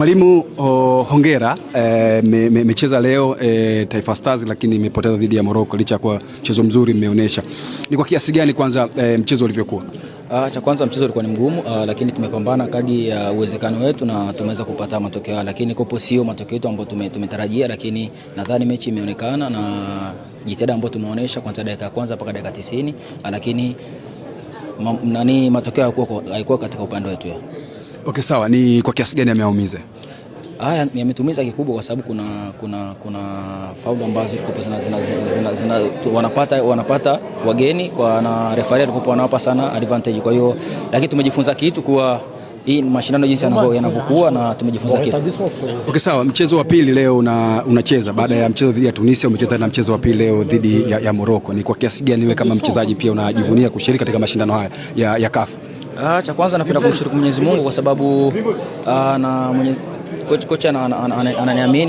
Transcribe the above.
Mwalimu, hongera. Mmecheza leo Taifa Stars, lakini imepoteza dhidi ya Morocco licha kwa mchezo mzuri mmeonyesha. Ni kwa kiasi gani kwanza mchezo ulivyokuwa? Cha kwanza mchezo ulikuwa ni mgumu, lakini tumepambana kadri ya uwezekano wetu na tumeweza kupata matokeo, lakini kopo sio matokeo yetu ambayo tumetarajia, lakini nadhani mechi imeonekana na jitihada ambayo tumeonyesha kuanzia dakika ya kwanza mpaka dakika 90, lakini matokeo hayakuwa katika upande wetu. Okay, sawa. Ni kwa kiasi gani ameumiza? Yametumiza kikubwa kwa sababu kuna faulu ambazo wanapata wageni kwa na referee alikuwa anawapa sana advantage. Kwa hiyo lakini tumejifunza kitu kwa hii mashindano jinsi yanavyokuwa na tumejifunza kitu. Okay, sawa. Mchezo wa pili leo unacheza baada ya mchezo dhidi ya Tunisia, umecheza na mchezo wa pili leo dhidi ya Morocco. Ni kwa kiasi gani wewe kama mchezaji pia unajivunia kushiriki katika mashindano haya ya CAF? Cha kwanza napenda kumshukuru Mwenyezi Mungu kwa sababu kocha ananiamini.